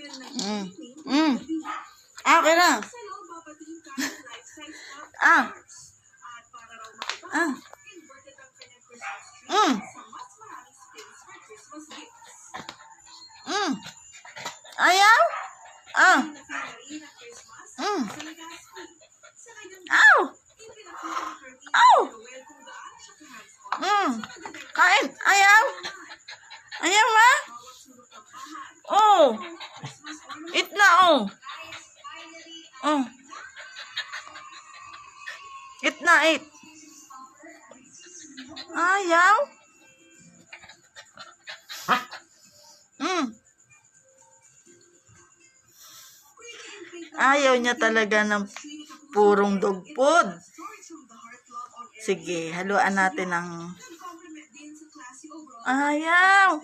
Mm. Mm. Okay na. Ah. Ah. Mm. Mm. Ayaw? Ah. Mm. Aw. Aw. Mm. Kain. Ayaw? Ayaw ma? Oh. Eat na oh. Oh. Eat na, eat. Ayaw? Mm. Ayaw niya talaga ng purong dog food. Sige, haluan natin ng... Ayaw!